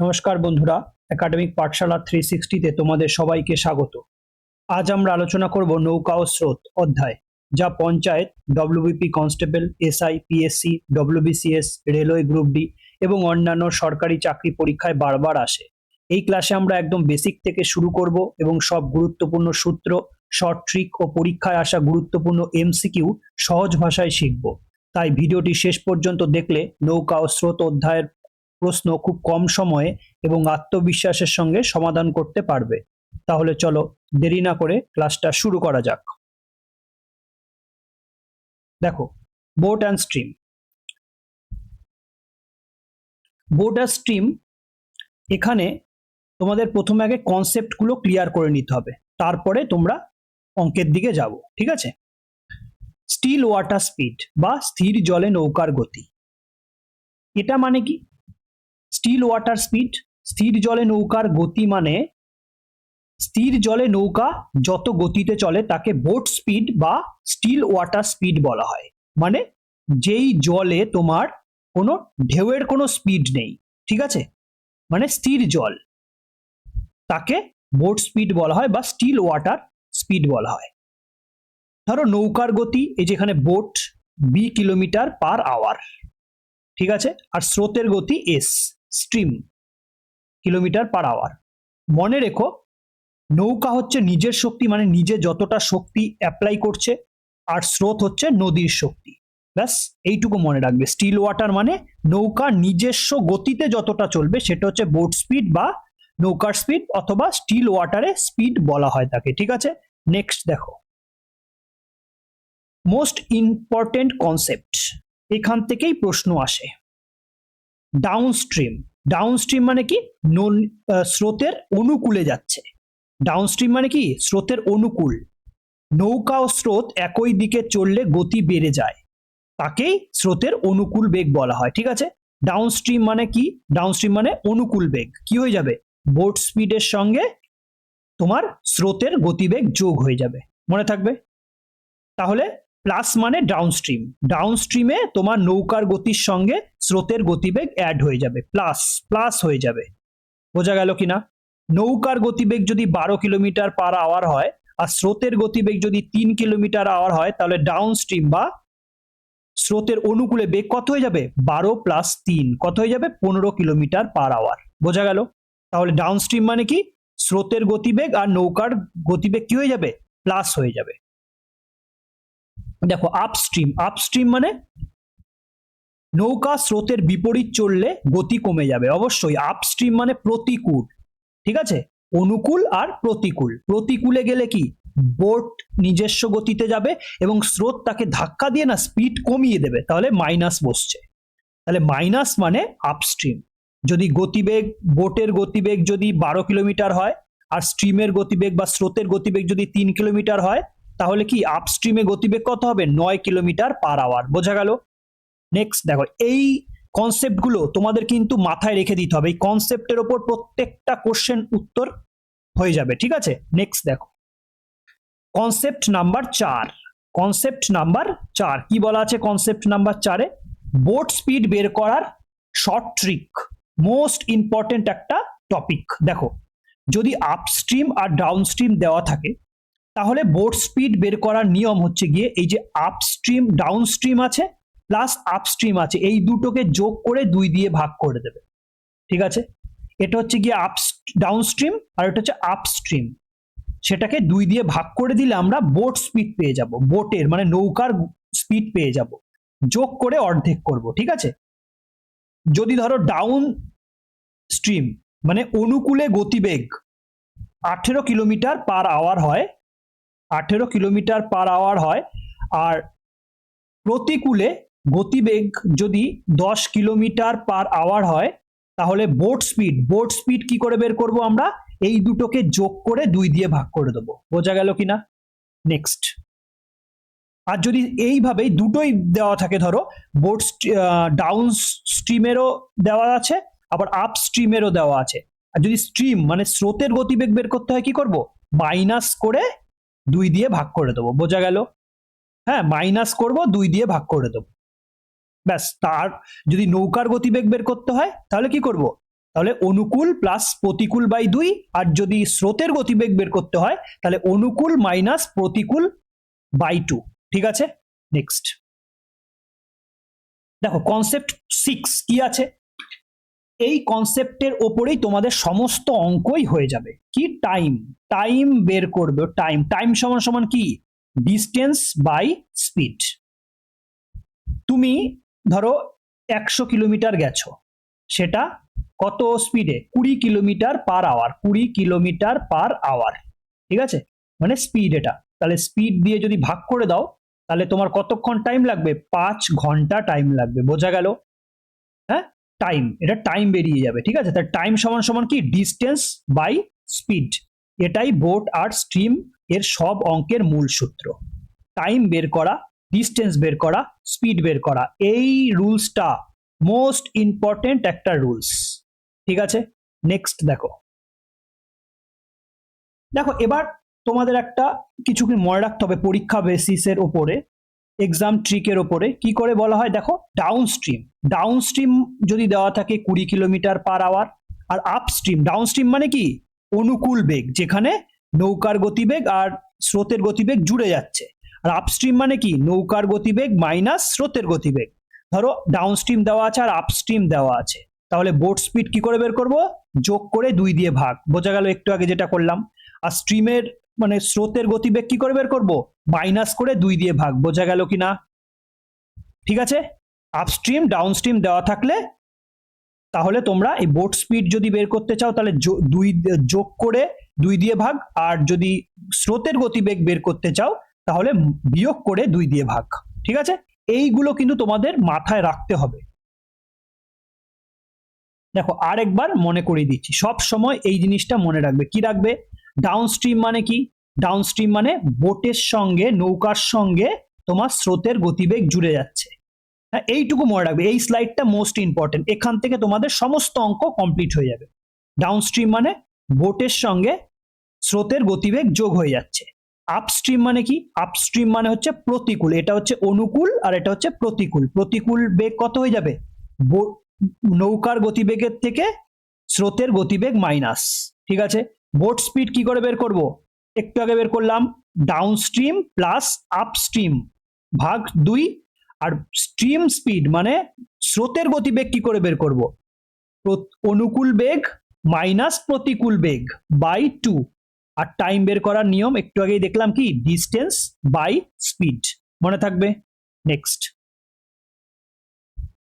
নমস্কার বন্ধুরা, একাডেমিক পাঠশালা 360 তে তোমাদের সবাইকে স্বাগত। আজ আমরা আলোচনা করব নৌকা ও স্রোত অধ্যায়, যা panchayat, WBP constable, SI, PSC, WBCS, railway group D এবং অন্যান্য সরকারি চাকরি পরীক্ষায় বারবার আসে। এই ক্লাসে আমরা একদম বেসিক থেকে শুরু করব এবং সব গুরুত্বপূর্ণ সূত্র, শর্ট ট্রিক ও পরীক্ষায় আসা গুরুত্বপূর্ণ এমসিকিউ সহজ ভাষায় শিখব। তাই ভিডিওটি শেষ পর্যন্ত দেখলে নৌকা ও স্রোত অধ্যায়ের প্রশ্ন খুব কম সময়ে এবং আত্মবিশ্বাসের সঙ্গে সমাধান করতে পারবে। তাহলে চলো দেরি না করে ক্লাসটা শুরু করা যাক। দেখো, বোট অ্যান্ড স্ট্রিম। বোট আর স্ট্রিম, এখানে তোমাদের প্রথমে আগে কনসেপ্টগুলো ক্লিয়ার করে নিতে হবে, তারপরে তোমরা অঙ্কের দিকে যাব। ঠিক আছে? স্টিল ওয়াটার স্পিড বা স্থির জলে নৌকার গতি, এটা মানে কি? স্টিল ওয়াটার স্পিড, স্থির জলে নৌকার গতি মানে স্থির জলে নৌকা যত গতিতে চলে তাকে বোট স্পিড বা স্টিল ওয়াটার স্পিড বলা হয়। মানে যেই জলে তোমার কোনো ঢেউয়ের কোনো স্পিড নেই, ঠিক আছে, মানে স্থির জল, তাকে বোট স্পিড বলা হয় বা স্টিল ওয়াটার স্পিড বলা হয়। ধরো নৌকার গতি, এই যেখানে boat, B kilometre per hour, ঠিক আছে, আর স্রোতের গতি S, stream, kilometre per hour. মনে রেখো, নৌকা হচ্ছে নিজের শক্তি, মানে নিজে যতটা শক্তি অ্যাপ্লাই করছে, আর স্রোত হচ্ছে নদীর শক্তি। ব্যাস এইটুকু মনে রাখবে। স্টিল ওয়াটার মানে নৌকা নিজস্ব গতিতে যতটা চলবে সেটা হচ্ছে বোট স্পিড বা নৌকার স্পিড, অথবা স্টিল ওয়াটারে স্পিড বলা হয় তাকে। ঠিক আছে, নেক্সট দেখো, মোস্ট ইম্পর্টেন্ট কনসেপ্ট, এখান থেকেই প্রশ্ন আসে। ডাউনস্ট্রিম। ডাউনস্ট্রিম মানে কি? স্রোতের অনুকূলে যাচ্ছে। ডাউনস্ট্রিম মানে কি? স্রোতের অনুকূল। নৌকা ও স্রোত একই দিকে চললে গতি বেড়ে যায়, তাকেই স্রোতের অনুকূল বেগ বলা হয়। ঠিক আছে, ডাউনস্ট্রিম মানে কি? ডাউনস্ট্রিম মানে অনুকূল বেগ। কি হয়ে যাবে? বোট স্পিডের সঙ্গে তোমার স্রোতের গতিবেগ যোগ হয়ে যাবে, মনে থাকবে। তাহলে প্লাস মানে ডাউনস্ট্রিম, ডাউনস্ট্রিমে তোমার নৌকার গতির সঙ্গে স্রোতের গতিবেগ অ্যাড হয়ে যাবে, প্লাস প্লাস হয়ে যাবে। বোঝা গেল কিনা? নৌকার গতিবেগ যদি 12 কিলোমিটার পার আওয়ার হয় আর স্রোতের গতিবেগ যদি 3 কিলোমিটার আওয়ার হয়, তাহলে ডাউনস্ট্রিম বা স্রোতের অনুকূলে বেগ কত হয়ে যাবে? 12 প্লাস 3 কত হয়ে যাবে? 15 কিলোমিটার পার আওয়ার। বোঝা গেল? তাহলে ডাউনস্ট্রিম মানে কি? স্রোতের গতিবেগ আর নৌকার গতিবেগ কি হয়ে যাবে? প্লাস হয়ে যাবে। দেখো, আপস্ট্রিম। আপস্ট্রিম মানে নৌকা স্রোতের বিপরীত চললে গতি কমে যাবে। অবশ্যই আপস্ট্রিম মানে প্রতিকূল, ঠিক আছে, অনুকূল আর প্রতিকূল। প্রতিকূলে গেলে কি? বোট নিজস্ব গতিতে যাবে এবং স্রোত তাকে ধাক্কা দিয়ে না স্পিড কমিয়ে দেবে, তাহলে মাইনাস বসছে। তাহলে মাইনাস মানে আপস্ট্রিম। যদি গতিবেগ, বোটের গতিবেগ যদি 12 কিলোমিটার হয় আর স্ট্রিমের গতিবেগ বা স্রোতের গতিবেগ যদি 3 কিলোমিটার হয়, তাহলে কি আপস্ট্রিমে গতিবেগ কত হবে? 9 কিলোমিটার পার আওয়ার। বোঝা গেল? নেক্সট দেখো, এই কনসেপ্টগুলো তোমাদের কিন্তু মাথায় রেখে দিতে হবে। এই কনসেপ্টের ওপর প্রত্যেকটা কোশ্চেন উত্তর হয়ে যাবে। ঠিক আছে, নেক্সট দেখো, কনসেপ্ট নাম্বার 4। কনসেপ্ট নাম্বার 4 কি বলা আছে? কনসেপ্ট নাম্বার 4-এ বোট স্পিড বের করার শর্ট ট্রিক, মোস্ট ইম্পর্টেন্ট একটা টপিক। দেখো, যদি আপস্ট্রিম আর ডাউনস্ট্রিম দেওয়া থাকে, তাহলে বোট স্পিড বের করার নিয়ম হচ্ছে গিয়ে এই যে আপস্ট্রিম, ডাউনস্ট্রিম আছে প্লাস আপস্ট্রিম আছে, এই দুটোকে যোগ করে 2 দিয়ে ভাগ করে দেবে। ঠিক আছে, এটা হচ্ছে গিয়ে ডাউনস্ট্রিম আর এটা হচ্ছে আপস্ট্রিম। সেটাকে 2 দিয়ে ভাগ করে দিলে আমরা বোট স্পিড পেয়ে যাব, বোটের মানে নৌকার স্পিড পেয়ে যাব, যোগ করে অর্ধেক করব। ঠিক আছে, যদি ধরো ডাউন স্ট্রিম মানে অনুকূলে গতিবেগ 18 কিলোমিটার পার আওয়ার হয়, 18 কিলোমিটার পার আওয়ার হয়, আর প্রতিকূলে গতিবেগ যদি 10 কিলোমিটার পার আওয়ার হয়, তাহলে বোট স্পিড কি করে বের করব আমরা? এই দুটোকে যোগ করে 2 দিয়ে ভাগ করে দেবো। বোঝা গেল কিনা? নেক্সট, আর যদি এইভাবেই দুটোই দেওয়া থাকে, ধরো বোট ডাউন স্ট্রিমেরও দেওয়া আছে আবার আপ স্ট্রিমেরও দেওয়া আছে, আর যদি স্ট্রিম মানে স্রোতের গতিবেগ বের করতে হয়, কি করব? মাইনাস করে 2 দিয়ে ভাগ করে দেবো। বোঝা গেল? হ্যাঁ, মাইনাস করব, 2 দিয়ে ভাগ করে দেবো। ব্যাস। তার যদি নৌকার গতিবেগ বের করতে হয়, তাহলে কি করব? তাহলে অনুকূল প্লাস প্রতিকূল বাই 2, আর যদি স্রোতের গতিবেগ বের করতে হয় তাহলে অনুকূল মাইনাস প্রতিকূল বাই 2। ঠিক আছে, নেক্সট দেখো কনসেপ্ট 6 কি আছে। এই কনসেপ্টের ওপরেই তোমাদের সমস্ত অঙ্কই হয়ে যাবে। কি টাইম, টাইম বের করবে। টাইম, টাইম সমান সমান কি ডিস্টেন্স বাই স্পিড। তুমি ধরো 100 কিলোমিটার গেছো, সেটা কত স্পিডে, 20 kilometre per hour, 20 kilometre per hour. ঠিক আছে, মানে স্পিড এটা। তাহলে স্পিড দিয়ে যদি ভাগ করে দাও তাহলে তোমার কতক্ষণ টাইম লাগবে, 5 ঘন্টা টাইম লাগবে। বোঝা গেল? হ্যাঁ, টাইম, এটা টাইম বেরিয়ে যাবে। ঠিক আছে, তাহলে টাইম সমান সমান কি ডিস্টেন্স বাই স্পিড। এটাই বোট আর স্ট্রিম এর সব অঙ্কের মূল সূত্র। টাইম বের করা, ডিস্টেন্স বের করা, স্পিড বের করা, এই রুলসটা মোস্ট ইম্পর্টেন্ট একটা রুলস। ঠিক আছে, নেক্সট দেখো। দেখো এবার তোমাদের একটা কিছু কি মনে রাখতে হবে পরীক্ষা বেসিসের ওপরে, এক্সাম ট্রিকের ওপরে। কি করে বলা হয় দেখো, ডাউনস্ট্রিম, ডাউনস্ট্রিম যদি দেওয়া থাকে 20 কিলোমিটার পার আওয়ার, আর আপস্ট্রিম, ডাউনস্ট্রিম মানে কি অনুকূল বেগ, যেখানে নৌকার গতিবেগ আর স্রোতের গতিবেগ জুড়ে যাচ্ছে। আর আপস্ট্রিম মানে কি নৌকার গতিবেগ মাইনাস স্রোতের গতিবেগ। ধরো ডাউনস্ট্রিম দেওয়া আছে আর আপস্ট্রিম দেওয়া আছে, তাহলে বোট স্পিড কি করে বের করব, যোগ করে 2 দিয়ে ভাগ। বোঝা গেল একটু আগে যেটা করলাম। আর স্ট্রিমের মানে স্রোতের গতিবেগ কি করে বের করব, মাইনাস করে 2 দিয়ে ভাগ। বোঝা গেল কি না? ঠিক আছে, আপস্ট্রিম ডাউনস্ট্রিম দেওয়া থাকলে তাহলে তোমরা এই বোট স্পিড যদি বের করতে চাও তাহলে 2 যোগ করে 2 দিয়ে ভাগ, আর যদি স্রোতের গতিবেগ বের করতে চাও তাহলে বিয়োগ করে 2 দিয়ে ভাগ। ঠিক আছে, এইগুলো কিন্তু তোমাদের মাথায় রাখতে হবে। দেখো আরেকবার মনে করিয়ে দিচ্ছি, সব সময় এই জিনিসটা মনে রাখবে। কি রাখবে, ডাউনস্ট্রিম মানে কি, ডাউনস্ট্রিম মানে বোটের সঙ্গে নৌকার সঙ্গে তোমার স্রোতের গতিবেগ জুড়ে যাচ্ছে। হ্যাঁ, এইটুকু মনে রাখবে। এই স্লাইডটা মোস্ট ইম্পর্টেন্ট, এখান থেকে তোমাদের সমস্ত অঙ্ক কমপ্লিট হয়ে যাবে। ডাউনস্ট্রিম মানে বোটের সঙ্গে স্রোতের গতিবেগ যোগ হয়ে যাচ্ছে। আপস্ট্রিম মানে কি, আপস্ট্রিম মানে হচ্ছে প্রতিকূল, এটা হচ্ছে অনুকূল আর এটা হচ্ছে প্রতিকূল। প্রতিকূল বেগ কত হয়ে যাবে, নৌকার গতিবেগের থেকে স্রোতের গতিবেগ মাইনাস। ঠিক আছে, বোট স্পিড কি করে বের করব, একটু আগে বের করলাম, ডাউনস্ট্রিম প্লাস আপস্ট্রিম ভাগ 2। আর স্ট্রিম স্পিড মানে স্রোতের গতিবেগ কি করে বের করব, অনুকূল বেগ মাইনাস প্রতিকূল বেগ বাই 2। আর টাইম বের করার নিয়ম একটু আগেই দেখলাম কি ডিস্টেন্স বাই স্পিড, মনে থাকবে। নেক্সট,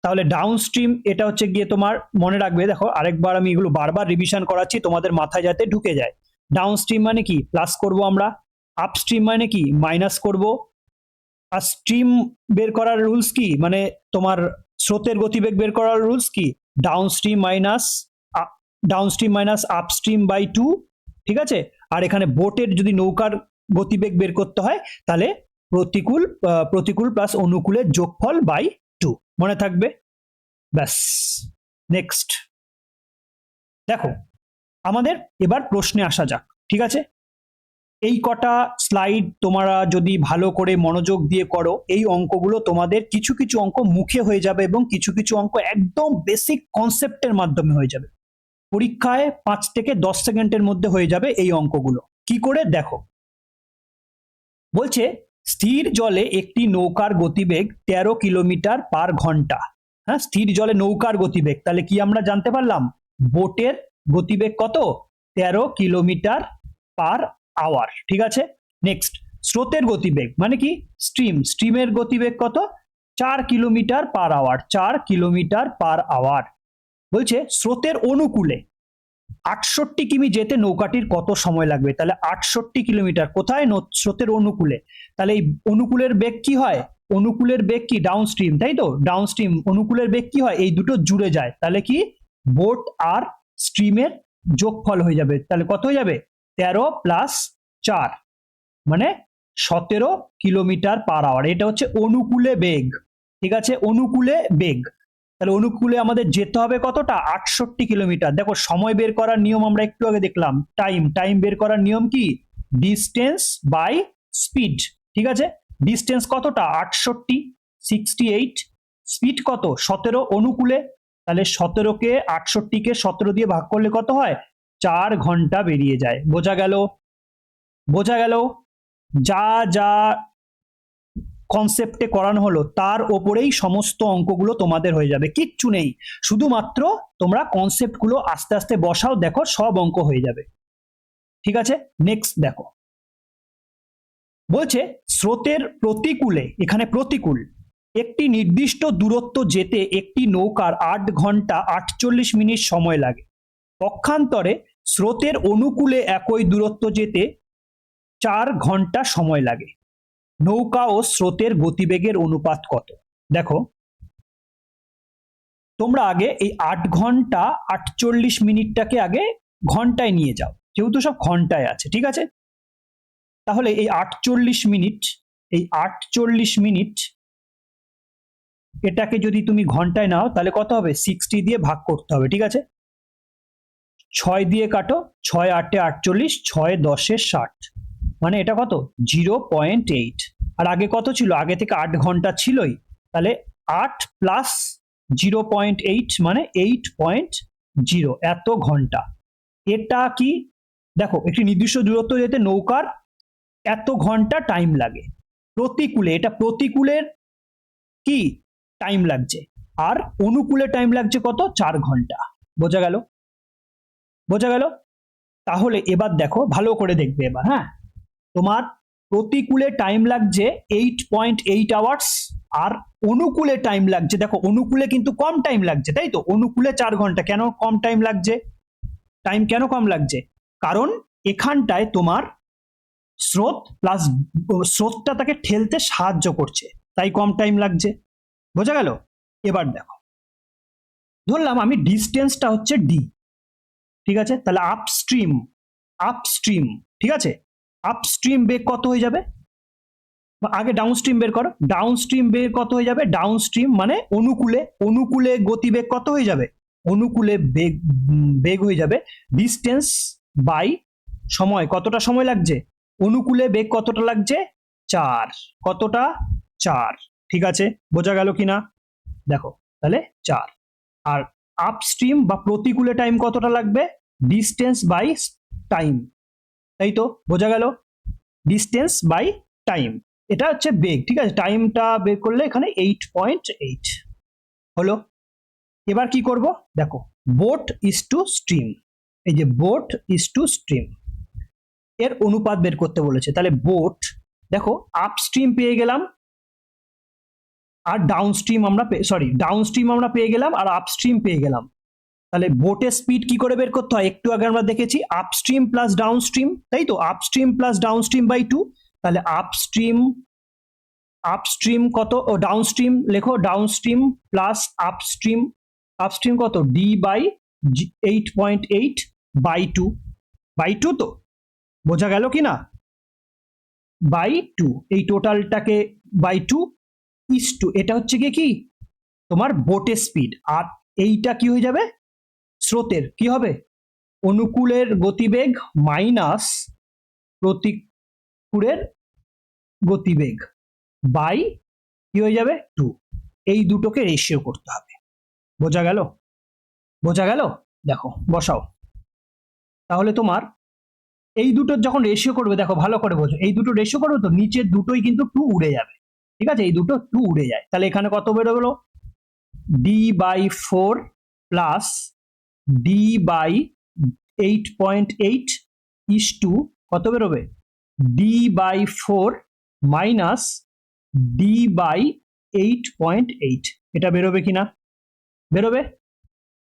তাহলে ডাউনস্ট্রিম এটা হচ্ছে গিয়ে তোমার মনে রাখবে। দেখো আরেকবার আমি এগুলো বারবার রিভিশন করাচ্ছি তোমাদের মাথায় যাতে ঢুকে যায়। ডাউনস্ট্রিম মানে কি প্লাস করব আমরা, আপস্ট্রিম মানে কি মাইনাস করব। আর স্ট্রিম বের করার রুলস কি, মানে তোমার স্রোতের গতিবেগ বের করার রুলস কি, ডাউনস্ট্রিম মাইনাস আপস্ট্রিম বাই 2। ঠিক আছে, আর এখানে বোটের যদি নৌকার গতিবেগ বের করতে হয় তাহলে প্রতিকূল প্লাস অনুকূলের যোগফল বাই 2, মনে থাকবে। ব্যাস, নেক্সট দেখো আমাদের এবার প্রশ্নে আসা যাক। ঠিক আছে, এই কটা স্লাইড তোমরা যদি ভালো করে মনোযোগ দিয়ে করো, এই অঙ্কগুলো তোমাদের কিছু কিছু অঙ্ক মুখে হয়ে যাবে এবং কিছু কিছু অঙ্ক একদম বেসিক কনসেপ্টের মাধ্যমে হয়ে যাবে। পরীক্ষায় 5 থেকে 10 সেকেন্ডের মধ্যে হয়ে যাবে এই অঙ্কগুলো। কি করে দেখো, বলছে স্থির জলে একটি নৌকার গতিবেগ 13 কিলোমিটার পার ঘন্টা। হ্যাঁ, স্থির জলে নৌকার গতিবেগ, তাহলে কি আমরা জানতে পারলাম, বোটের গতিবেগ কত, 13 কিলোমিটার পার আওয়ার। ঠিক আছে, নেক্সট স্রোতের গতিবেগ মানে কি স্ট্রিমের গতিবেগ কত, 4 kilometre per hour, 4 kilometre per hour. বলছে স্রোতের অনুকূলে 68 কিমি যেতে নৌকাটির কত সময় লাগবে। তাহলে 68 কিলোমিটার কোথায়, স্রোতের অনুকূলে। তাহলে এই অনুকূলের বেগ কি হয়, অনুকূলের বেগ কি ডাউনস্ট্রিম, তাই তো, ডাউনস্ট্রিম অনুকূলের বেগ কি হয়, এই দুটো জুড়ে যায়। তাহলে কি বোট আর স্ট্রিমের যোগফল হয়ে যাবে। তাহলে কত হয়ে যাবে, 13 প্লাস 4 মানে 17 কিলোমিটার পার আওয়ার। এটা হচ্ছে অনুকূলে বেগ। ঠিক আছে, অনুকূলে বেগ। তাহলে অনুকূলে আমাদের যেতে হবে কতটা, 68 কিলোমিটার। দেখো সময় বের করার নিয়ম আমরা একটু আগে দেখলাম, টাইম বের করার নিয়ম কি ডিস্টেন্স বাই স্পিড। ঠিক আছে, ডিস্টেন্স কতটা 68, 68, স্পিড কত 17, অনুকূলে তাহলে 17কে 68কে 17 দিয়ে ভাগ করলে কত হয়? 4 ঘন্টা বেরিয়ে যায়। বোঝা গেল? বোঝা গেল? যা যা কনসেপ্টে করানো হলো তার ওপরেই সমস্ত অঙ্কগুলো তোমাদের হয়ে যাবে, কিচ্ছু নেই। শুধুমাত্র তোমরা কনসেপ্টগুলো আস্তে আস্তে বসাও, দেখো সব অঙ্ক হয়ে যাবে। ঠিক আছে, নেক্সট দেখো। বলছে স্রোতের প্রতিকূলে, এখানে প্রতিকূল, একটি নির্দিষ্ট দূরত্ব যেতে একটি নৌকার 8 ঘন্টা 48 মিনিট সময় লাগে। পক্ষান্তরে স্রোতের অনুকূলে একই দূরত্ব যেতে 4 ঘন্টা সময় লাগে। নৌকা ও স্রোতের গতিবেগের অনুপাত কত? দেখো, তোমরা আগে এই 8 ঘন্টা 48 মিনিটটাকে আগে ঘন্টায় নিয়ে যাও, যেহেতু সব ঘন্টায় আছে। ঠিক আছে, তাহলে এই 48 মিনিট, এই 48 মিনিট এটাকে যদি তুমি ঘন্টায় নাও তাহলে কত হবে? 60 দিয়ে ভাগ করতে হবে। ঠিক আছে, 6 দিয়ে কাটো, 6 8 48, 6 10 60, মানে এটা কত? 0.8। আর আগে কত ছিল? আগে থেকে 8 ঘন্টা ছিলই, তাহলে 8 প্লাস 0.8 মানে 8.0, এত ঘন্টা। এটা কি? দেখো, একটি নির্দিষ্ট দূরত্ব যেতে নৌকার এত ঘন্টা টাইম লাগে। প্রতিকূলে, এটা প্রতিকূলের কি টাইম লাগছে, আর অনুকূলে টাইম লাগছে কত? 4 ঘন্টা। বোঝা গেল? বোঝা গেল? তাহলে এবার দেখো, ভালো করে দেখবে এবার। হ্যাঁ, তোমার প্রতিকূলে টাইম লাগছে 8.8 আওয়ার্স, আর অনুকূলে টাইম লাগছে, দেখো অনুকূলে কিন্তু কম টাইম লাগছে, তাই তো? অনুকূলে 4 ঘন্টা। কেন কম টাইম লাগছে? টাইম কেন কম লাগছে? কারণ এখানটায় তোমার স্রোত প্লাস স্রোতটা তাকে ঠেলতে সাহায্য করছে, তাই কম টাইম লাগছে। বোঝা গেল? এবার দেখো, ধরলাম আমি ডিস্টেন্সটা হচ্ছে ডি। ঠিক আছে, তাহলে আপস্ট্রিম, আপস্ট্রিম, ঠিক আছে, আপস্ট্রিম বেগ কত হয়ে যাবে? আগে ডাউনস্ট্রিম বের করো। ডাউনস্ট্রিম বেগ কত হয়ে যাবে? ডাউনস্ট্রিম মানে অনুকূলে, অনুকূলে গতিবেগ কত হয়ে যাবে? অনুকূলে বেগ, বেগ হয়ে যাবে ডিস্টেন্স বাই সময়। কতটা সময় লাগছে? অনুকূলে বেগ কতটা লাগছে? 4। কতটা? 4। ঠিক আছে, বোঝা গেল কিনা? দেখো, তাহলে 4। আর আপস্ট্রিম বা প্রতিকূলে টাইম কতটা লাগবে? ডিস্টেন্স বাই টাইম, তাই তো? বোঝা গেল? ডিস্টেন্স বাই টাইম, এটা হচ্ছে বেগ। ঠিক আছে, টাইমটা বের করলে এখানে 8.8 হলো। এবার কি করব? দেখো, বোট ইজ টু স্ট্রিম, এই যে বোট ইজ টু স্ট্রিম এর অনুপাত বের করতে বলেছে। তাহলে বোট, দেখো আপস্ট্রিম পেয়ে গেলাম আর ডাউনস্ট্রিম আমরা ডাউনস্ট্রিম আমরা পেয়ে গেলাম আর আপস্ট্রিম পেয়ে গেলাম। তাহলে বোটের স্পিড কি করে বের করতে হয়? একটু আগে আমরা দেখেছি, আপস্ট্রিম প্লাস ডাউনস্ট্রিম, তাই তো? Upstream plus downstream by 2। তাহলে আপস্ট্রিম, আপস্ট্রিম কত? ও ডাউনস্ট্রিম লেখো, ডাউনস্ট্রিম প্লাস আপস্ট্রিম, আপস্ট্রিম কত? ডি বাই 8.8 বাই 2, বাই 2 তো? বোঝা গেল কি না? বাই 2, এই টোটালটাকে বাই 2 ইস টু, এটা হচ্ছে কি তোমার বোটের স্পিড, আর এইটা কি হয়ে যাবে? স্রোতের কি হবে? অনুকূলের গতিবেগ মাইনাস প্রতিকূলের গতিবেগ বাই কি হয়ে যাবে? 2। এই দুটোকে রেশিও করতে হবে। বোঝা গেল? বোঝা গেল? দেখো, বসাও। তাহলে তোমার এই দুটোর যখন রেশিও করবে, দেখো ভালো করে বোঝো, এই দুটো রেশিও করবে তো নিচের দুটোই কিন্তু 2 উড়ে যাবে। ঠিক আছে, এই দুটো 2 উড়ে যায়। তাহলে এখানে কত বেরোলো? D by 4 plus D by 8.8 is to কত বেরোবে? D by 4 minus D by 8.8, এটা বেরোবে কিনা? বেরোবে।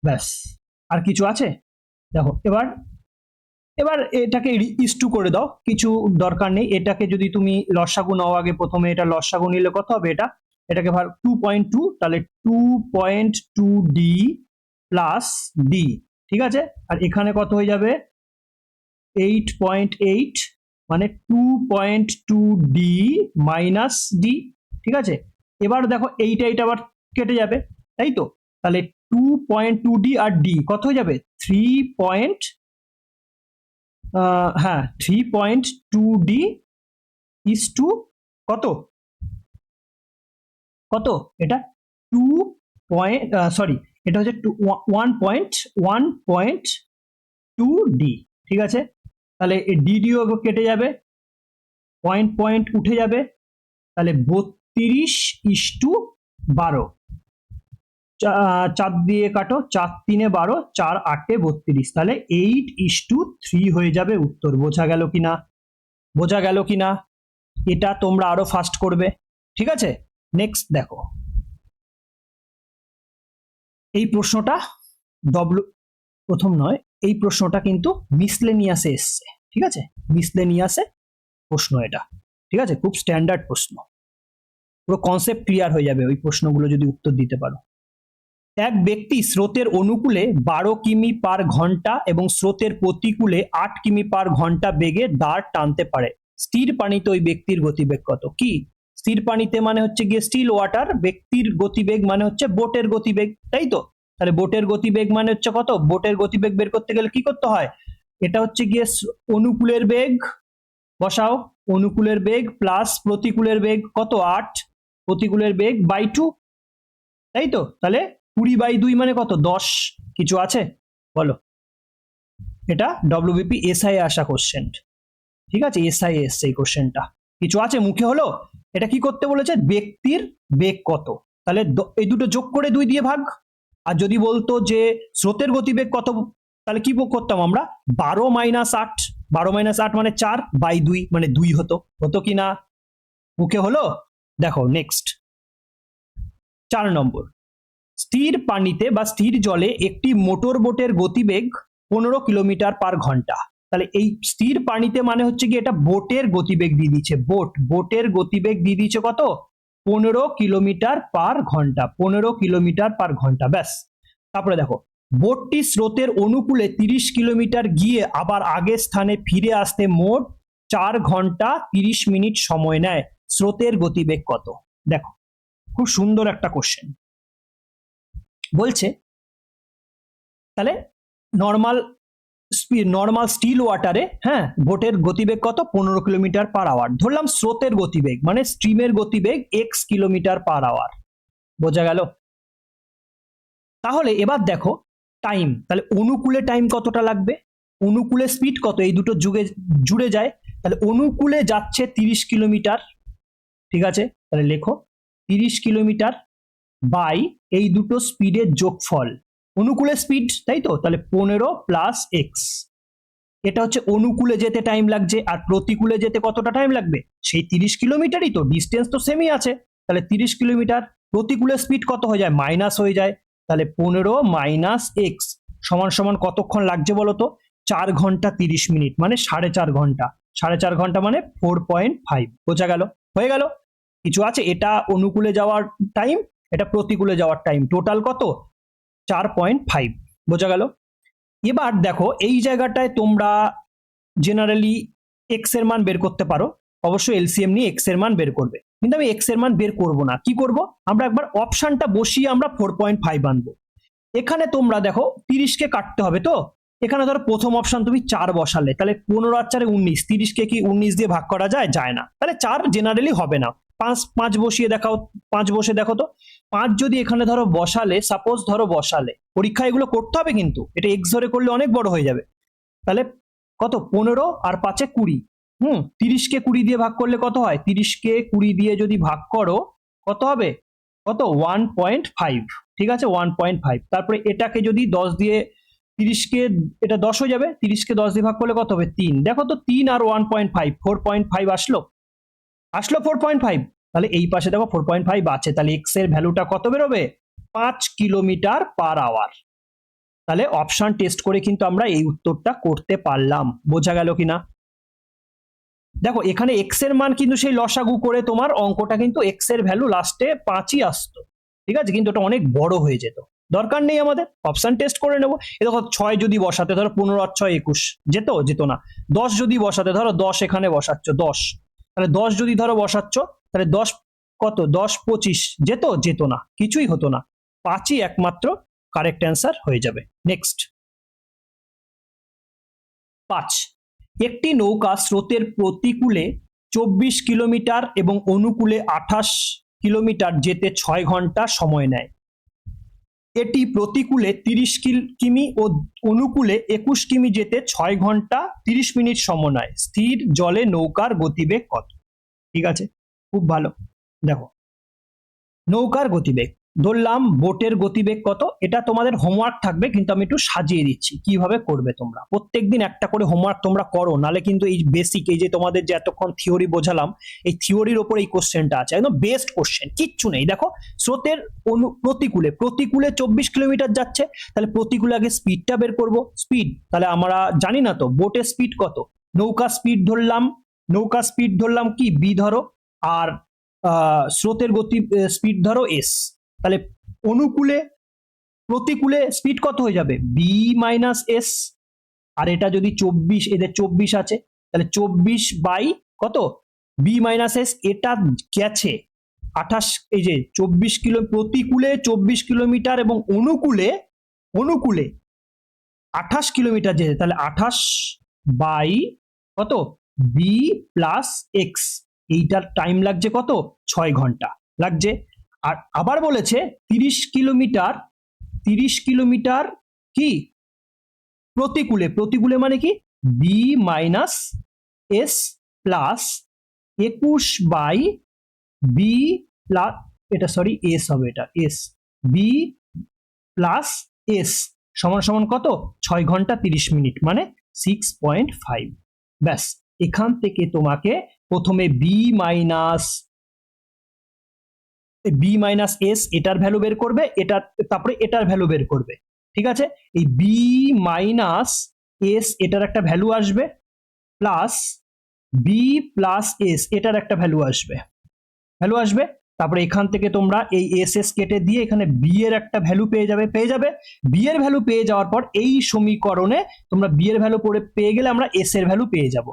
ব্যাস, আর কিছু আছে? দেখো, এবার এবার এটাকে ইস টু করে দাও, কিছু দরকার নেই। এটাকে যদি তুমি লসাগু নাও আগে, প্রথমে এটা লসাগু নিলে কত হবে? এটাকে ভাগ 2.2, তাহলে 2.2 ডি প্লাস ডি। ঠিক আছে, আর এখানে কত হয়ে যাবে? 8.8 মানে 2.2 ডি মাইনাস ডি। ঠিক আছে, এবার দেখো এইটা আবার কেটে যাবে, তাই তো? তাহলে 2.2 ডি আর ডি কত হয়ে যাবে? 3.2 ডি ইস টু কত? কত এটা? 2 পয়েন্ট, সরি, এটা হচ্ছে 1.1.2D, ঠিক আছে। তাহলে এই ডিডিও কেটে যাবে, পয়েন্ট পয়েন্ট উঠে যাবে, তাহলে 32:12। 4 দিয়ে কাটো, 4 3 12, 4 8 32, তাহলে 8:3 হয়ে যাবে উত্তর। বোঝা গেল কিনা? বোঝা গেল কিনা? এটা তোমরা আরো ফাস্ট করবে, ঠিক আছে। নেক্সট দেখো, এই প্রশ্নটা প্রথম নয়, এই প্রশ্নটা কিন্তু মিসলেনিয়াসে এসছে, ঠিক আছে। মিসলেনিয়াসে প্রশ্ন এটা, ঠিক আছে, খুব স্ট্যান্ডার্ড প্রশ্ন, পুরো কনসেপ্ট ক্লিয়ার হয়ে যাবে ওই প্রশ্নগুলো যদি উত্তর দিতে পারো। এক ব্যক্তি স্রোতের অনুকূলে 12 কিমি পার ঘন্টা এবং স্রোতের প্রতিকূলে 8 কিমি পার ঘন্টা বেগে দাঁড় টানতে পারে। স্থির পানিতে ওই ব্যক্তির গতিবেগ কত? কি স্থির পানিতে মানে হচ্ছে গিয়ে স্টিল ওয়াটার, ব্যক্তির গতিবেগ মানে হচ্ছে বোটের গতিবেগ, তাই তো। তাহলে বোটের গতিবেগ মানে হচ্ছে কত? বোটের গতিবেগ বের করতে গেলে কি করতে হয়? এটা হচ্ছে গিয়ে অনুকূলের বেগ বসাও, অনুকূলের বেগ প্লাস প্রতিকূলের বেগ কত? 8, প্রতিকূলের বেগ বাই 2, তাই তো। তাহলে 20/2 মানে কত? 10। কিছু আছে বলো? এটা ডব্লিউবিপি এসআই আসা কোশ্চেন, ঠিক আছে, এসআই এসছে এই কোশ্চেনটা। কিছু আছে মুখে হলো? এটা কি করতে বলেছে? ব্যক্তির বেগ কত, তাহলে এই দুটো যোগ করে 2 দিয়ে ভাগ। আর যদি বলতো যে স্রোতের গতিবেগ কত, তাহলে কি করতাম আমরা? 12 - 8, 12 - 8 মানে 4/2 মানে 2 হতো। হতো কি না? মুখে হলো? দেখো নেক্সট 4 নম্বর, স্থির পানিতে বা স্থির জলে একটি মোটর বোটের গতিবেগ 15 কিলোমিটার পার ঘন্টা। তাহলে এই স্থির পানিতে মানে হচ্ছে কি এটা বোটের গতিবেগ দিয়ে দিচ্ছে, বোটের গতিবেগ দিয়ে দিচ্ছে কত? 15 কিলোমিটার পার ঘন্টা, 15 কিলোমিটার পার ঘন্টা, ব্যাস। তারপরে দেখো, বোটটি স্রোতের অনুকূলে 30 কিলোমিটার গিয়ে আবার আগের স্থানে ফিরে আসতে মোট 4 ঘন্টা 30 মিনিট সময় নেয়। স্রোতের গতিবেগ কত? দেখো খুব সুন্দর একটা কোশ্চেন বলছে। তাহলে নর্মাল স্টিল ওয়াটারে, হ্যাঁ, বোটের গতিবেগ কত? 15 কিলোমিটার পার আওয়ার। ধরলাম স্রোতের গতিবেগ মানে স্ট্রিমের গতিবেগ x কিলোমিটার পার আওয়ার। বোঝা গেল? তাহলে এবার দেখো টাইম, তাহলে অনুকূলে টাইম কতটা লাগবে? অনুকূলে স্পিড কত? এই দুটো জুড়ে যায়, তাহলে অনুকূলে যাচ্ছে 30 কিলোমিটার, ঠিক আছে। তাহলে লেখো 30 কিলোমিটার বাই এই দুটো স্পিডের যোগফল, অনুকূলে স্পিড, তাই তো। তাহলে 15 + x, এটা হচ্ছে অনুকূলে যেতে টাইম লাগছে, আর প্রতিকূলে যেতে কতটা টাইম লাগবে? সেই 30 কিলোমিটারই তো, ডিস্টেন্স তো সেমই আছে। তাহলে 30 কিলোমিটার, প্রতিকূলে স্পিড কত হয়ে যায়? মাইনাস হয়ে যায়, তাহলে 15 - x সমান সমান কতক্ষণ লাগছে বলো তো? 4 ঘন্টা 30 মিনিট মানে 4.5 ঘন্টা, 4.5 ঘন্টা মানে 4.5। বোঝা গেল? হয়ে গেল? কিছু আছে? এটা অনুকূলে যাওয়ার টাইম, এটা প্রতিকূলে যাওয়ার টাইম, টোটাল কত? 4.5। বোঝা গেল? এবার দেখো এই জায়গাটায় তোমরা জেনারেলি এক্স এর মান বের করতে পারো, অবশ্যই এলসিএম নিয়ে এক্স এর মান বের করবে, কিন্তু আমি এক্স এর মান বের করব না। কি করব? আমরা একবার অপশনটা বসিয়ে আমরা 4.5 আনবো। এখানে তোমরা দেখো 30 কে কাটতে হবে, তো এখানে ধরো প্রথম অপশন তুমি 4 বসালে, তাহলে 15 আর 4 19, 30 কে কি 19 দিয়ে ভাগ করা যায়? যায় না, তাহলে 4 জেনারেলি হবে না। 5 বসিয়ে দেখাও, 5 বসে দেখো তো। 5 যদি এখানে ধরো বসালে, সাপোজ ধরো বসালে, পরীক্ষা এগুলো করতে হবে কিন্তু, এটা এক্স ধরে করলে অনেক বড় হয়ে যাবে। তাহলে কত? 15 আর 5 20, 30 কে 20 দিয়ে ভাগ করলে কত হয়? 30 কে 20 দিয়ে যদি ভাগ করো কত হবে? কত? 1.5, ঠিক আছে, 1.5। তারপরে এটাকে যদি 10 দিয়ে, 30 কে এটা 10 হয়ে যাবে, 30 কে 10 দিয়ে ভাগ করলে কত হবে? 3। দেখো তো 3 আর 1.5, 4.5 আসলো, 4.5। তাহলে এই পাশে দেখো 4.5 আছে, তাহলে এক্স এর ভ্যালুটা কত বেরোবে? 5 কিলোমিটার পার আওয়ার। তাহলে অপশন টেস্ট করে কিন্তু আমরা এই উত্তরটা করতে পারলাম। বোঝা গেল কিনা? দেখো এখানে এক্স এর মান কিন্তু সেই লসাগু করে তোমার অঙ্কটা কিন্তু এক্স এর ভ্যালু লাস্টে 5ই আসতো, ঠিক আছে, কিন্তু ওটা অনেক বড় হয়ে যেত। দরকার নেই আমাদের, অপশন টেস্ট করে নেবো। এ দেখো 6 যদি বসাতে, ধরো 15 আর 6 21, যেত না। 10 যদি বসাতে, ধরো 10 এখানে বসাচ্ছ, 10, তাহলে 10 যদি ধরো বসাচ্ছ, তাহলে 10 কত? 10 25, যেত না, কিছুই হতো না। 5ই একমাত্র কারেক্ট অ্যান্সার হয়ে যাবে। নেক্সট 5, একটি নৌকা স্রোতের প্রতিকূলে 24 কিলোমিটার এবং অনুকূলে 28 কিলোমিটার যেতে 6 ঘন্টা সময় নেয়। এটি প্রতিকূলে 30 কিমি ও অনুকূলে 21 কিমি যেতে 6 ঘন্টা 30 মিনিট সময় নেয়। স্থির জলে নৌকার গতিবেগ কত? ঠিক আছে, খুব ভালো। দেখো, নৌকার গতিবেগ ধরলাম, বোটের গতিবেগ কত, এটা তোমাদের হোমওয়ার্ক থাকবে, কিন্তু আমি একটু সাজিয়ে দিচ্ছি কিভাবে করবে। তোমরা প্রত্যেকদিন একটা করে হোমওয়ার্ক তোমরা করো, নালে কিন্তু এই বেসিক, এই যে তোমাদের যে এতক্ষণ থিওরি বোঝালাম, এই থিওরির ওপর এই কোশ্চেনটা আছে, একদম বেস্ট কোশ্চেন, কিচ্ছু নেই। দেখো, স্রোতের প্রতিকূলে 24 কিলোমিটার যাচ্ছে, তাহলে প্রতিকূলে আগে স্পিডটা বের করব। স্পিড তাহলে আমরা জানি না তো, বোটের স্পিড কত, নৌকা স্পিড ধরলাম কি বি ধরো, আর স্রোতের গতি স্পিড ধরো এস। তাহলে অনুকূলে প্রতিকূলে স্পিড কত হয়ে যাবে, বি মাইনাস এস। আর এটা যদি 24, এদের 24 আছে, তাহলে 24 বাই কত, বি মাইনাস এস। এটা গেছে 28, এই যে 24 কিলো, প্রতিকূলে 24 কিলোমিটার এবং অনুকূলে 28 কিলোমিটার যেতে, তাহলে 28 বাই কত, বি প্লাস এক্স। এইটার টাইম লাগছে কত, 6 ঘন্টা লাগছে। আর আবার বলেছে 30 কিলোমিটার কি প্রতিকূলে মানে কি, B minus S plus 21 by B plus, এটা সরি এস হবে, এটা এস, বি প্লাস এস সমান সমান কত, 6 ঘন্টা 30 মিনিট, মানে 6.5। ব্যাস, এখান থেকে তোমাকে প্রথমে বি মাইনাস এস এটার ভ্যালু বের করবে, তারপরে এটার ভ্যালু বের করবে। ঠিক আছে, এই বি মাইনাস এস এটার একটা ভ্যালু আসবে, প্লাস বি প্লাস এস এটার একটা ভ্যালু আসবে। তারপরে এখান থেকে তোমরা এই এস এস কেটে দিয়ে এখানে বি এর একটা ভ্যালু পেয়ে যাবে। বি এর ভ্যালু পেয়ে যাওয়ার পর এই সমীকরণে তোমরা বি এর ভ্যালু পেয়ে গেলে আমরা এস এর ভ্যালু পেয়ে যাব।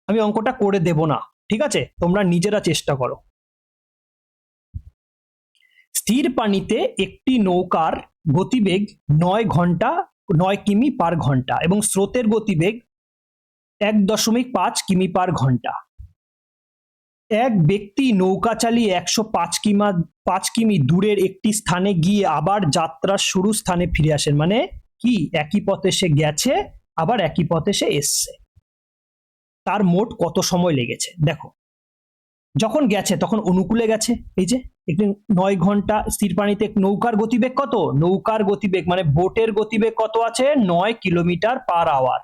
আমি অঙ্কটা করে দেব না, ঠিক আছে, তোমরা নিজেরা চেষ্টা করো। স্থির পানিতে একটি নৌকার গতিবেগ 9 কিমি পার ঘন্টা এবং স্রোতের গতিবেগ 1.5 কিমি পার ঘন্টা। এক ব্যক্তি নৌকা চালিয়ে 105 কিমি দূরের একটি স্থানে গিয়ে আবার যাত্রার শুরু স্থানে ফিরে আসেন। মানে কি, একই পথে সে গেছে, আবার একই পথে সে এসছে। তার মোট কত সময় লেগেছে? দেখো, যখন গেছে তখন অনুকূলে গেছে, এই যে একটি 9 ঘন্টা। স্থির পানিতে নৌকার গতিবেগ কত, নৌকার গতিবেগ মানে বোটের গতিবেগ কত আছে, 9 কিলোমিটার পার আওয়ার।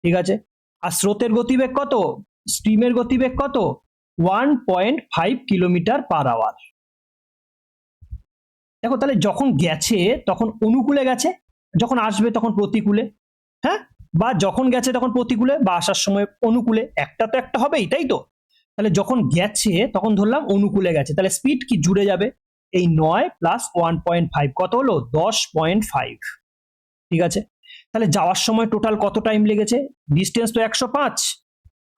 ঠিক আছে, আর স্রোতের গতিবেগ কত, স্ট্রিমের গতিবেগ কত, 1.5 কিলোমিটার পার আওয়ার। দেখো, তাহলে যখন গেছে তখন অনুকূলে গেছে, যখন আসবে তখন প্রতিকূলে, হ্যাঁ, বা যখন গেছে তখন প্রতিকূলে, বা আসার সময় অনুকূলে, একটা তো একটা হবেই, তাই তো। তাহলে যখন গেছে তখন ধরলাম অনুকূলে গেছে, তাহলে স্পিড কি জুড়ে যাবে, এই 9 প্লাস 1.5 কত হলো, 10.5। ঠিক আছে, তাহলে যাওয়ার সময় টোটাল কত টাইম লেগেছে, ডিস্টেন্স তো 105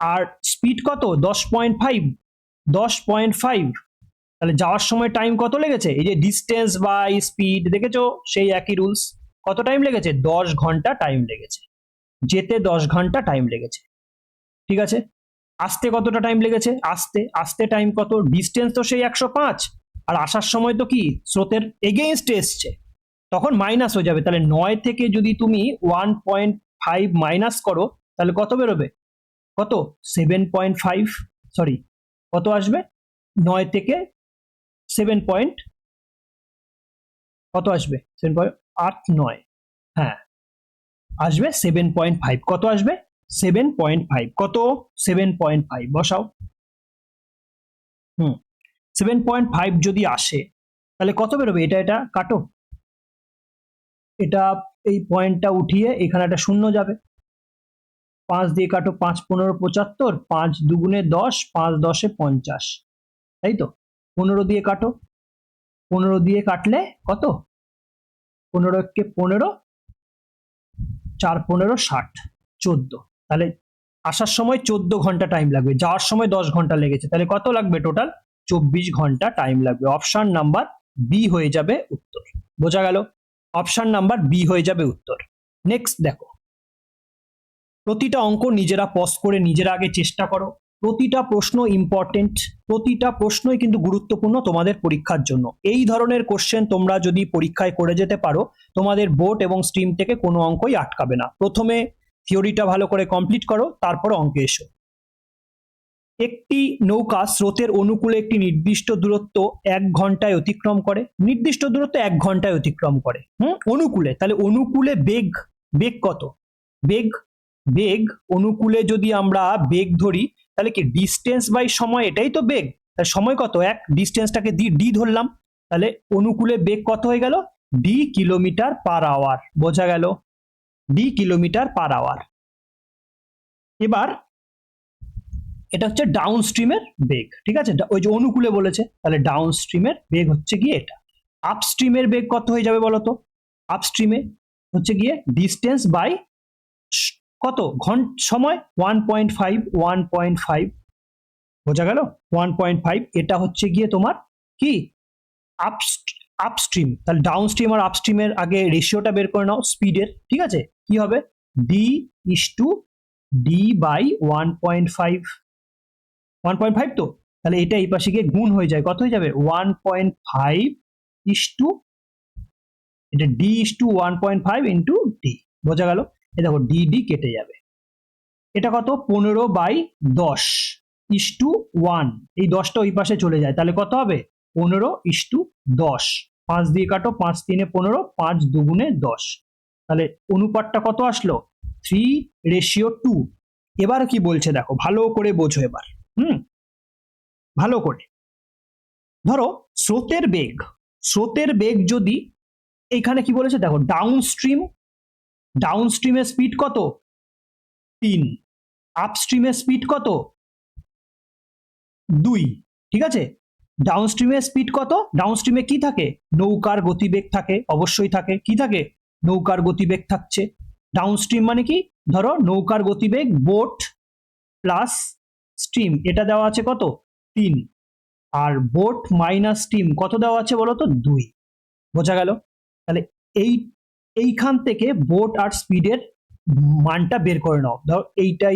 আর স্পিড কত, 10.5। তাহলে যাওয়ার সময় টাইম কত লেগেছে, এই যে ডিস্টেন্স বাই স্পিড, দেখেছো সেই একই রুলস, কত টাইম লেগেছে, 10 ঘন্টা টাইম লেগেছে, যেতে 10 ঘন্টা টাইম লেগেছে। ঠিক আছে, আসতে কতটা টাইম লেগেছে, আসতে টাইম কত, ডিস্টেন্স তো সেই 105 আর আসার সময় তো কি স্রোতের এগেইনস্টে এসছে, তখন মাইনাস হয়ে যাবে। তাহলে 9 থেকে যদি তুমি 1.5 মাইনাস করো, তাহলে কত বেরোবে, কত, 7.5, সরি কত আসবে, 9 থেকে 7 পয়েন্ট কত আসবে, 7.89, হ্যাঁ আসবে 7.5, কত আসবে 7.5, কত 7.5 বসাও। 7.5 যদি আসে তাহলে কত বেরোবে, এটা কাটো, এটা এই পয়েন্টটা উঠিয়ে এখানে একটা শূন্য যাবে, 5 দিয়ে কাটো, 5 15 75, 5 দুগুণে 10, 5 10 50, তাই তো। 15 দিয়ে কাটো, 15 দিয়ে কাটলে কত, 15 কে 15, 4 15 60, 14। তাহলে আসার সময় 14 ঘন্টা টাইম লাগবে, যাওয়ার সময় 10 ঘন্টা লেগেছে, তাহলে কত লাগবে, টোটাল 24 ঘন্টা টাইম লাগবে। অপশন নাম্বার বি হয়ে যাবে উত্তর। বোঝা গেল, অপশন নাম্বার বি হয়ে যাবে উত্তর। নেক্সট দেখো, প্রতিটা অঙ্ক নিজেরা পজ করে নিজেরা আগে চেষ্টা করো, প্রতিটা প্রশ্ন ইম্পর্টেন্ট, প্রতিটা প্রশ্নই কিন্তু গুরুত্বপূর্ণ তোমাদের পরীক্ষার জন্য। এই ধরনের কোশ্চেন তোমরা যদি পরীক্ষায় করে যেতে পারো, তোমাদের বোর্ড এবং স্ট্রিম থেকে কোনো অঙ্কই আটকাবে না। প্রথমে থিওরিটা ভালো করে কমপ্লিট করো, তারপর অঙ্কে এসো। একটি নৌকা স্রোতের অনুকূলে একটি নির্দিষ্ট দূরত্ব 1 ঘন্টায় অতিক্রম করে। নির্দিষ্ট দূরত্ব 1 ঘন্টায় অতিক্রম করে অনুকূলে। তাহলে অনুকূলে বেগ, বেগ কত? বেগ, বেগ অনুকূলে যদি আমরা বেগ ধরি তাহলে কি ডিস্টেন্স বাই সময়, এটাই তো বেগ। তাহলে সময় কত? 1, ডিস্টেন্সটাকে ডি ধরলাম, তাহলে অনুকূলে বেগ কত হয়ে গেল? D kilometre per hour. বোঝা গেল? D kilometre per hour. এবার এটা হচ্ছে ডাউন স্ট্রিমের বেগ, ঠিক আছে? ওই যে অনুকূলে বলেছে, তাহলে ডাউন স্ট্রিমের বেগ হচ্ছে গিয়ে এটা। আপস্ট্রিমের বেগ কত হয়ে যাবে বলতো? আপস্ট্রিমে হচ্ছে গিয়ে ডিস্টেন্স বাই কত সময়, 1.5। বোঝা গেল? 1.5। এটা হচ্ছে গিয়ে তোমার কি আপস্ট্রিম। তাহলে ডাউন স্ট্রিম আর আপস্ট্রিমের আগে রেশিওটা বের করে নাও স্পিডের, ঠিক আছে? কি হবে? D by 1.5। 1.5 তো, তাহলে এটা এই পাশে গিয়ে গুণ হয়ে যায়, কত হয়ে যাবে? 1.5 ইস্টু, এটা ডি ইস্টু 1.5 ইন্টু ডি। বোঝা গেল? এ দেখো ডি ডি কেটে যাবে। এটা কত? 15/10 ইস্টু 1। এই 10টা ওই পাশে চলে যায়, তাহলে কত হবে? 15:10। 5 দিয়ে কাটো, 5 3 15, 5 2 10। তাহলে অনুপাতটা কত আসলো? 3:2। এবার কি বলছে দেখো, ভালো করে বোঝো এবার। ভালো করে ধরো স্রোতের বেগ, স্রোতের বেগ যদি এখানে কি বলেছে দেখো, ডাউন স্ট্রিমের স্পিড কত? 3। আপস্ট্রিমের স্পিড কত? 2। ঠিক আছে? ডাউন স্ট্রিমের স্পিড কত? ডাউন স্ট্রিমে কি থাকে? নৌকার গতিবেগ থাকে, অবশ্যই থাকে। কি থাকে? নৌকার গতিবেগ থাকছে। ডাউন স্ট্রিম মানে কি? ধরো নৌকার গতিবেগ বোট প্লাস স্ট্রিম, এটা দেওয়া আছে কত? 3। আর বোট মাইনাস স্ট্রিম কত দেওয়া আছে বলো তো? 2। বোঝা গেল? তাহলে এইখান থেকে বোট আর স্পিডের মানটা বের করে নাও। ধরো এইটা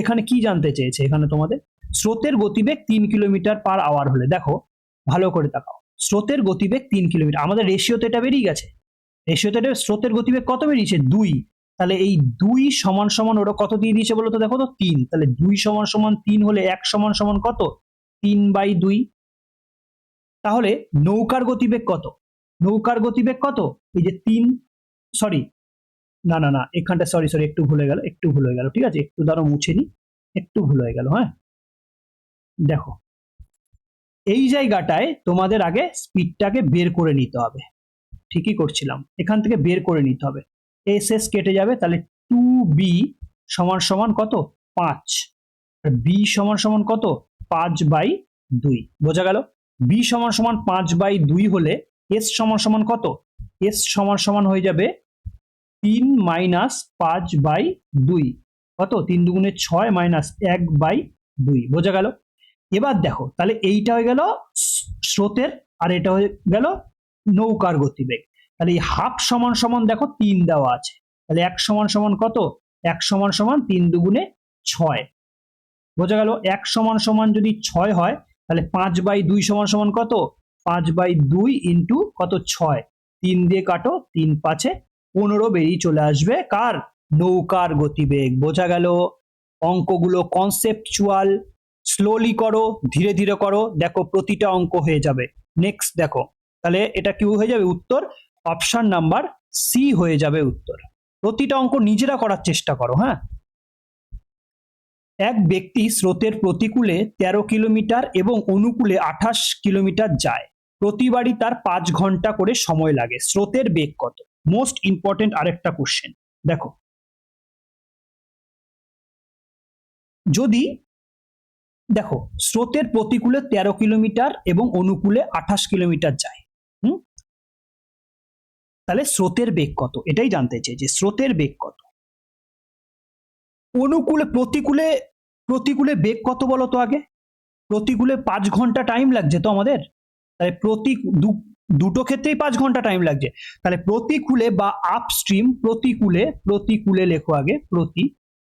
এখানে কি জানতে চেয়েছে? এখানে তোমাদের স্রোতের গতিবেগ 3 কিলোমিটার পার আওয়ার হলে, দেখো ভালো করে তাকাও, স্রোতের গতিবেগ 3 কিলোমিটার, আমাদের রেশিওতে এটা বেরিয়ে গেছে। রেশিওতে স্রোতের গতিবেগ কত বেরিয়েছে? 2। তাহলে এই 2 সমান সমান ওরা কত দিয়ে দিয়েছে বলো তো? দেখো তো 3। তাহলে 2 সমান সমান 3 হলে 1 সমান সমান কত? 3/2। তাহলে নৌকার গতিবেগ কত? নৌকার গতিবেগ কত? এই যে 3, সরি না এখানটা সরি একটু ভুলে গেল, ঠিক আছে? একটু ধরো মুছে নি, একটু ভুল হয়ে গেল। হ্যাঁ, দেখো এই জায়গাটায় তোমাদের আগে স্পিডটাকে বের করে নিতে হবে। ঠিকই করছিলাম, এখান থেকে বের করে নিতে হবে। এস কেটে যাবে, তাহলে 2b সমান সমান কত? 5। আর b সমান সমান কত? 5/2। বোঝা গেল? b সমান সমান 5/2 হলে s সমান সমান কত? s সমান সমান হয়ে যাবে 3 মাইনাস 5/2। কত? 3 2 6 মাইনাস 1/2। বোঝা গেল? এবার দেখো, তাহলে এইটা হয়ে গেল স্রোতের, আর এটা হয়ে গেল নৌকার গতিবেগ। তাহলে এই হাফ সমান সমান দেখো 3 দেওয়া আছে, তাহলে 1 সমান সমান কত? 1 সমান সমান 3 2 6। বোঝা গেল? 1 সমান সমান যদি 6 হয়, তাহলে 5/2 সমান সমান কত? 5/2 ইন্টু কত? 6। 3 দিয়ে কাটো, 3 5 15 বেরিয়ে চলে আসবে কার? নৌকার গতিবেগ। বোঝা গেল? অঙ্কগুলো কনসেপচুয়াল, স্লোলি করো, ধীরে ধীরে করো, দেখো প্রতিটা অঙ্ক হয়ে যাবে। নেক্সট দেখো, তাহলে এটা কি হয়ে যাবে? উত্তর অপশন নাম্বার সি হয়ে যাবে উত্তর। প্রতিটা অঙ্ক নিজেরা করার চেষ্টা করো। হ্যাঁ, এক ব্যক্তি স্রোতের প্রতিকূলে 13 কিলোমিটার এবং অনুকূলে 28 কিলোমিটার যায়। প্রতিবারই তার 5 ঘন্টা করে সময় লাগে। স্রোতের বেগ কত? মোস্ট ইম্পর্টেন্ট আরেকটা কোশ্চেন। দেখো, যদি দেখো স্রোতের প্রতিকূলে 13 কিলোমিটার এবং অনুকূলে 28 কিলোমিটার যায়, তাহলে স্রোতের বেগ কত? এটাই জানতে চাই যে স্রোতের বেগ কত। অনুকূলে প্রতিকূলে বেগ কত বলো তো আগে? প্রতিকূলে 5 ঘন্টা টাইম লাগছে তো আমাদের, তাহলে দুটো ক্ষেত্রেই 5 ঘন্টা টাইম লাগছে। তাহলে প্রতিকূলে বা আপস্ট্রিম, প্রতিকূলে লেখো আগে,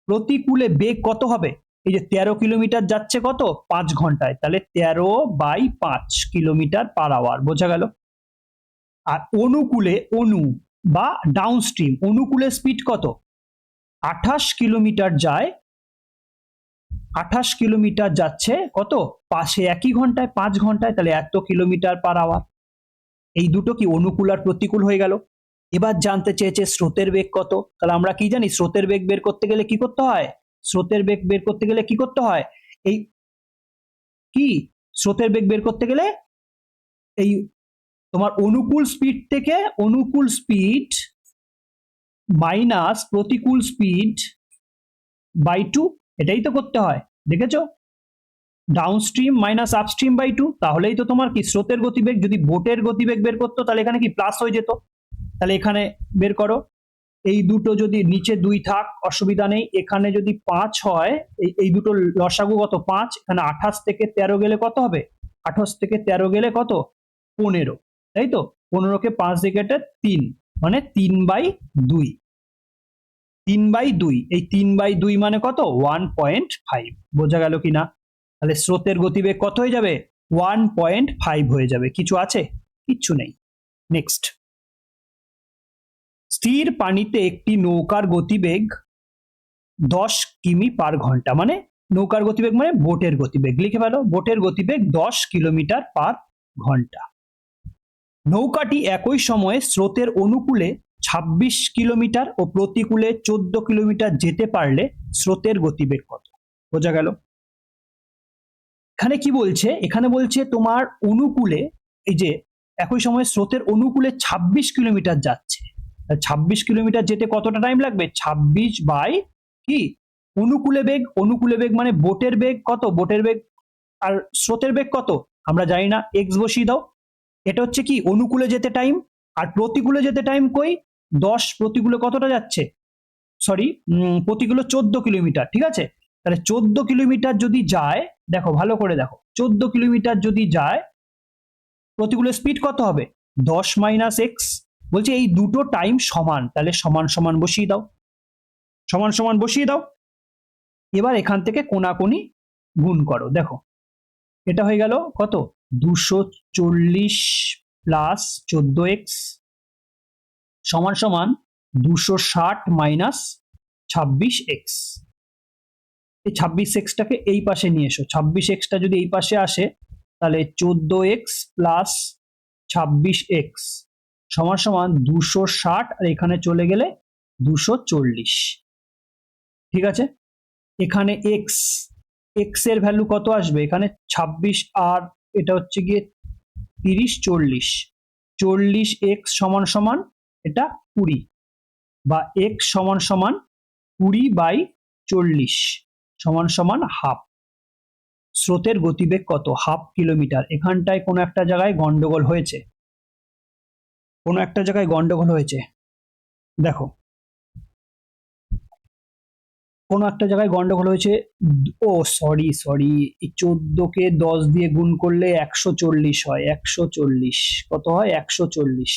প্রতিকূলে বেগ কত হবে? এই যে 13 কিলোমিটার যাচ্ছে কত 5 ঘন্টায়, তাহলে 13/5 কিলোমিটার পার আওয়ার, বোঝা গেল। আর অনুকূলে বা ডাউনস্ট্রিম, অনুকূলে স্পিড কত? 28 কিলোমিটার যায়, 28 কিলোমিটার যাচ্ছে কত পাশে একই ঘন্টায় 5 ঘন্টায়, তাহলে এত কিলোমিটার পার আওয়ার। এই দুটো কি অনুকূল আর প্রতিকূল হয়ে গেল। এবার জানতে চেয়েছে স্রোতের বেগ কত। তাহলে আমরা কি জানি স্রোতের বেগ বের করতে গেলে কি করতে হয়? স্রোতের বেগ বের করতে গেলে কি করতে হয়? এই কি স্রোতের বেগ বের করতে গেলে এই তোমার অনুকূল স্পিড থেকে অনুকূল স্পিড মাইনাস প্রতিকূল স্পিড বাই 2, এটাই তো করতে হয়, দেখেছো? ডাউনস্ট্রিম মাইনাস আপস্ট্রিম বাই 2, তাহলেই তো তোমার কি স্রোতের গতিবেগ। যদি বোটের গতিবেগ বের করতো তাহলে এখানে কি প্লাস হয়ে যেত। তাহলে এখানে বের করো, এই দুটো যদি নিচে 2 থাক অসুবিধা নেই, এখানে যদি 5 হয়, এই দুটো লসাগু কত 5, এখানে 28 থেকে 13 গেলে কত হবে? 28 থেকে 13 গেলে কত? 15, তাই তো? 15কে 5 দিয়ে কেটে 3, মানে 3/2। 3/2, এই 3/2 মানে কত? 1.5, বোঝা গেল কিনা? তাহলে স্রোতের গতিবেগ কত হয়ে যাবে? 1.5 হয়ে যাবে। কিছু আছে? কিচ্ছু নেই। নেক্সট, স্থির পানিতে একটি নৌকার গতিবেগ 10 কিমি পার ঘন্টা, মানে নৌকার গতিবেগ মানে বোটের গতিবেগ, লিখে ফেলো বোটের গতিবেগ 10 কিলোমিটার পার ঘন্টা। নৌকাটি একই সময়ে স্রোতের অনুকূলে 26 কিলোমিটার ও প্রতিকূলে 14 কিলোমিটার যেতে পারলে স্রোতের গতিবেগ কত? বোঝা গেল। এখানে কি বলছে? এখানে বলছে তোমার অনুকূলে, এই যে একই সময়ে স্রোতের অনুকূলে 26 কিলোমিটার যাচ্ছে, 26 কিলোমিটার যেতে কতটা টাইম লাগবে? 26 বাই কি অনুকূলে বেগ মানে বোটের বেগ কত? বোটের বেগ আর স্রোতের বেগ কত আমরা জানি না, এক্স বসিয়ে দাও। এটা হচ্ছে কি অনুকূলে যেতে টাইম, আর প্রতিকূলে যেতে টাইম কই 10, প্রতিকূলে কতটা যাচ্ছে? সরি, প্রতিকূলে 14 কিলোমিটার, ঠিক আছে। তাহলে 14 কিলোমিটার যদি যায়, দেখো ভালো করে দেখো, 14 কিলোমিটার যদি যায় প্রতিকূলে স্পিড কত হবে? 10 মাইনাস এক্স। বলছে এই দুটো টাইম সমান, তাহলে সমান সমান বসিয়ে দাও, সমান সমান বসিয়ে দাও। এবার এখান থেকে কোনাকুনি গুণ করো, দেখো এটা হয়ে গেল কত? 240 প্লাস 14x সমান সমান 260 মাইনাস 26x। এই 26xটাকে এই পাশে নিয়ে এসো, 26xটা যদি এই পাশে আসে তাহলে 14x প্লাস 26x সমান সমান 260, আর এখানে চলে গেলে 240, ঠিক আছে। এখানে x এর ভ্যালু কত আসবে? এখানে 26 আর এটা হচ্ছে গিয়ে 30, 40x সমান সমান এটা 20, বা x সমান সমান 20/40 সমান সমান হাফ। স্রোতের গতিবেগ কত? Half kilometre. এখানটায় কোনো একটা জায়গায় গন্ডগোল হয়েছে, দেখো কোনো একটা জায়গায় গন্ডগোল হয়েছে। ও সরি, এই 14কে 10 দিয়ে গুণ করলে 140 হয়, 140 কত হয়? 140,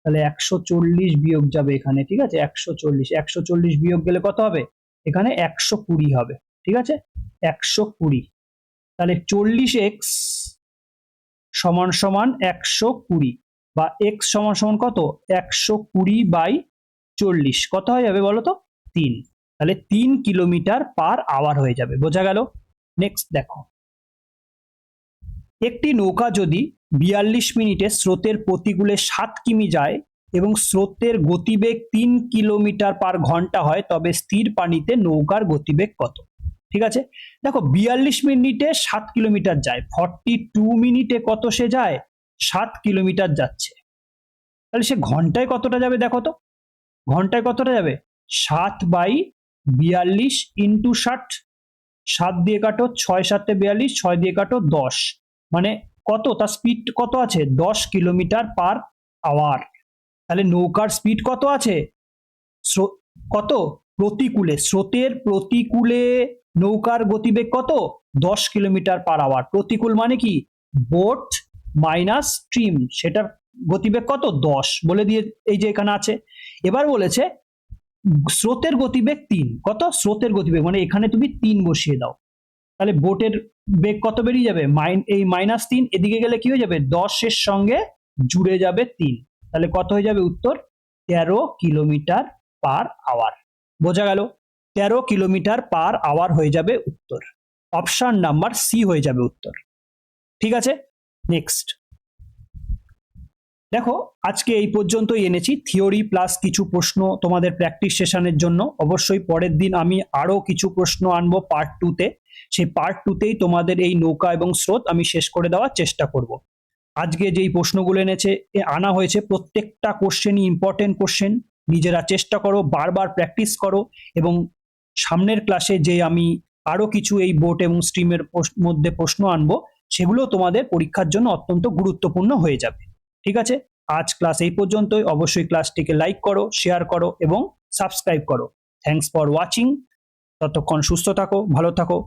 তাহলে 140 বিয়োগ যাবে এখানে, ঠিক আছে। 140 বিয়োগ গেলে কত হবে? এখানে 120 হবে, ঠিক আছে। 120, তাহলে 40x সমান সমান 120, বা x সমান সমান কত? 120/40 কত হয়ে যাবে বলো তো? 3, তাহলে 3 কিলোমিটার পার আওয়ার হয়ে যাবে, বোঝা গেল। নেক্সট দেখো, একটি নৌকা যদি 42 মিনিটে স্রোতের প্রতিকূলে 7 কিমি যায় এবং স্রোতের গতিবেগ 3 কিলোমিটার পার ঘন্টা হয়, তবে স্থির পানিতে নৌকার গতিবেগ কত? ঠিক আছে, দেখো 42 মিনিটে 7 কিলোমিটার যায়, 42 মিনিটে কত সে যায়? 7 কিলোমিটার যাচ্ছে, তাহলে সে ঘন্টায় কতটা যাবে দেখো তো। ঘন্টায় কতটা যাবে? 7/42 ইন্টু 60, 7 দিয়ে কাটো, 6 7 42, 6 দিয়ে কাটো 10, মানে কত? তার স্পিড কত আছে? 10 কিলোমিটার পার আওয়ার। তাহলে নৌকার স্পিড কত আছে? কত? প্রতিকূলে, স্রোতের প্রতিকূলে নৌকার গতিবেগ কত? 10 কিলোমিটার পার আওয়ার। প্রতিকূল মানে কি? বোট মাইনাস স্ট্রিম, সেটার গতিবেগ কত 10 বলে দিয়ে এই যে এখানে আছে। এবার বলেছে স্রোতের গতিবেগ 3, কত স্রোতের গতিবেগ মানে এখানে তুমি 3 বসিয়ে দাও, তাহলে বোটের বেগ কত বেরিয়ে যাবে এই -3, এদিকে গেলে কি হয়ে যাবে 10 এর সঙ্গে জুড়ে যাবে 3, তাহলে কত হয়ে যাবে উত্তর 13 কিলোমিটার পার আওয়ার। বোঝা গেল, 13 কিলোমিটার পার আওয়ার হয়ে যাবে উত্তর। অপশন নাম্বার সি হয়ে যাবে উত্তর। ঠিক আছে, নেক্সট দেখো, আজকে এই পর্যন্তই এনেছি থিওরি প্লাস কিছু প্রশ্ন তোমাদের প্র্যাকটিস সেশনের জন্য। অবশ্যই পরের দিন আমি আরো কিছু প্রশ্ন আনবো পার্ট 2-তে, সেই পার্ট 2-তেই তোমাদের এই নৌকা এবং স্রোত আমি শেষ করে দেওয়ার চেষ্টা করব। আজকে যেই প্রশ্নগুলো আনা হয়েছে প্রত্যেকটা কোশ্চেনই ইম্পর্টেন্ট কোশ্চেন, নিজেরা চেষ্টা করো, বারবার প্র্যাকটিস করো, এবং সামনের ক্লাসে যে আমি আরো কিছু এই বোট এবং স্ট্রিমের মধ্যে প্রশ্ন আনবো সেগুলো তোমাদের পরীক্ষার জন্য অত্যন্ত গুরুত্বপূর্ণ হয়ে যাবে। ঠিক আছে, আজ ক্লাস এই পর্যন্তই। অবশ্যই ক্লাসটিকে লাইক করো, শেয়ার করো এবং সাবস্ক্রাইব করো। Thanks for watching. ততক্ষণ সুস্থ থাকো, ভালো থাকো।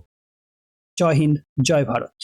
জয় হিন্দ, জয় ভারত।